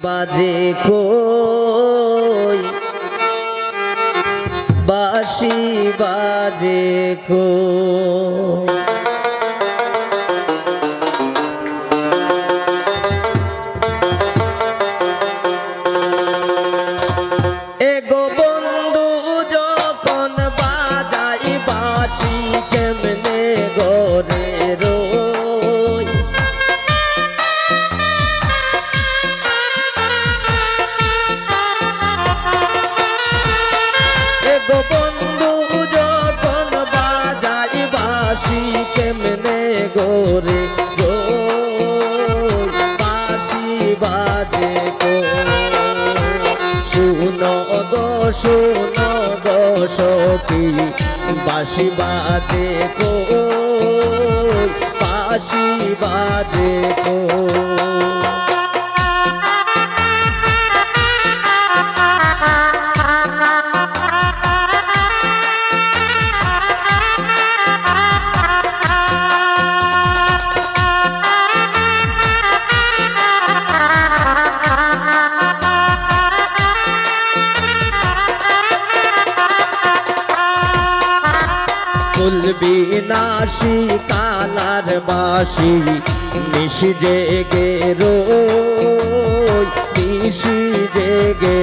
বাজে কই বাঁশি বাজে কই এগো বন্ধু যখন বাজাই বাঁশি কেমনে গরে রই এগো বন্ধু যখন বাজাই বাঁশি কেমনে গরে রই বাঁশি বাজে শুনো গো সখী বাঁশি বাজে কই বাঁশি বাজে বিনাশী কালার বাঁশি নিশি জেগে রই নিশি জেগে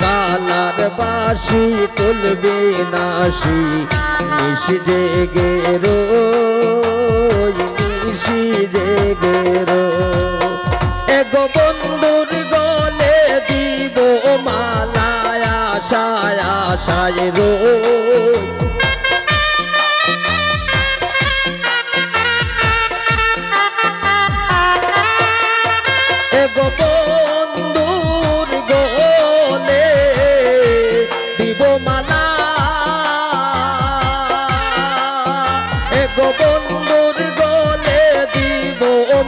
কালার বাঁশি তুলবি নাশি নিশি জেগে রই নিশি জেগে এগো বন্ধুর গলে দিব মালায় আশায় আশায় রই এগো বন্ধুর গলে দিব মালা এগো বন্ধুর গলে দিব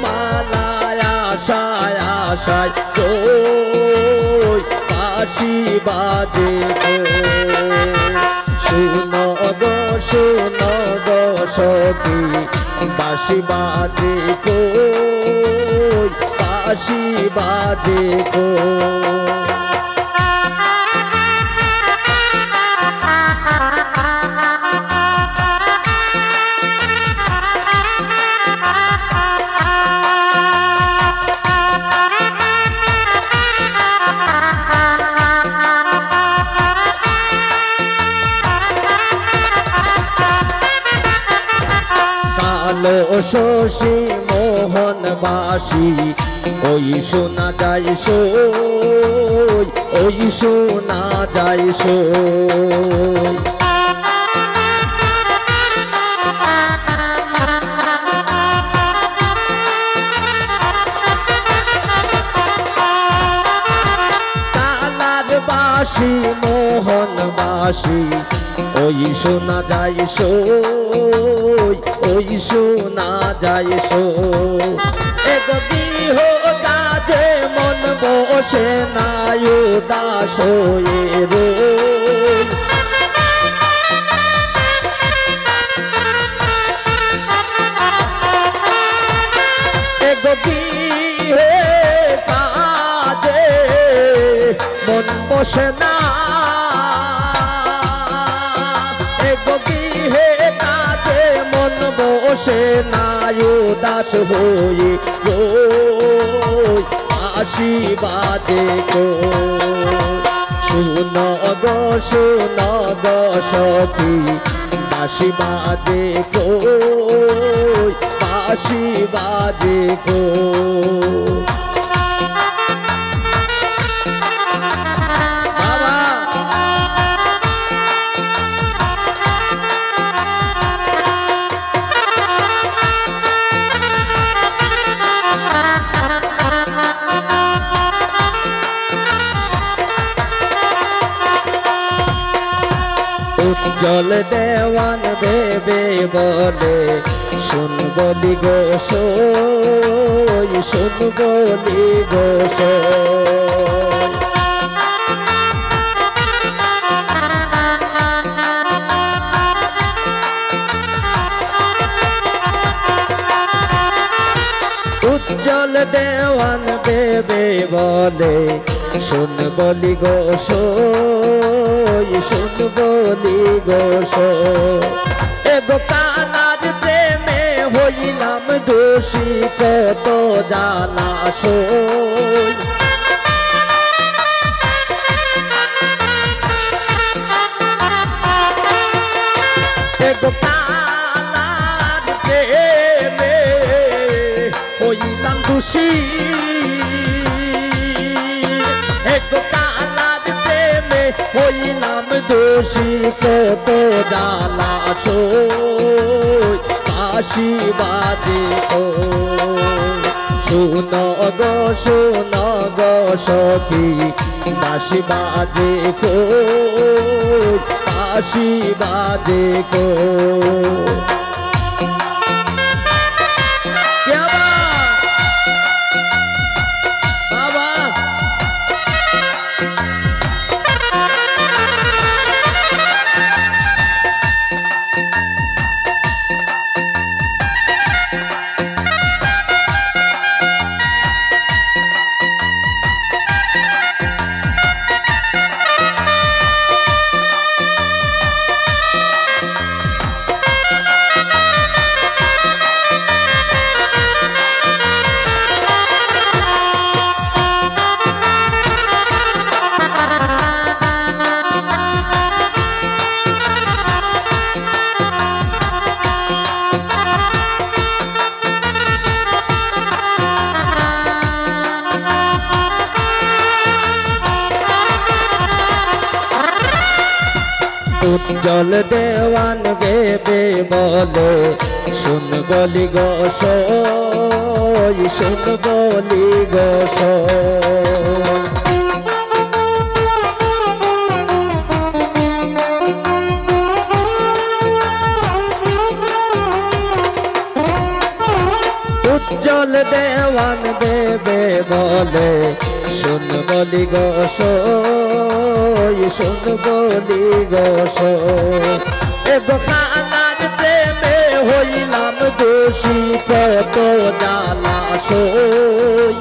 মালায় আশায় আশায় কই বাঁশি বাজে শুনো গো সখী বাঁশি বাজে কই বাঁশি বাজে কালো শশী মোহন বাঁশি ওই শোনা যায় সই ওই শোনা যায় সই কালার বাঁশি মোহন বাঁশি ওই শোনা যায় সই ওই শোনা যায় সই এগো গৃহ কাজে মন বসে না উদাস হয়ে রই এগো গৃহ কাজে মন বসে না বসে না উদাস হয়ে রই বাঁশি বাজে শুনো গো সখী বাঁশি বাজে কই বাঁশি বাজে উজ্জ্বল দেওয়ান ভেবে বলে শুন বলি গো শুন বলি গো দেওয়ান বেবে বলে শুন বলি গো সই, শুন বলি গো সই। এগো কানার প্রেমে হইলাম দোষী, কত জ্বালা সই। এগো কানার প্রেমে হইলাম দোষী, এগো কানার প্রেমে হইলাম দোষী, কত জ্বালা সই। বাঁশি বাজে ও শুনো গো, শুনো গো সখী, বাঁশি বাজে কই, বাঁশি বাজে কই। উজ্জ্বল দেওয়ান বেবে বলে শুন বলি গো সই, শুন বলি গো সই। উজ্জ্বল দেওয়ান বেবে বলে শুন বলি গো সই, শুন বলি গো সই। এগো কানার প্রেমে হইলাম দোষী, কত জ্বালা সই।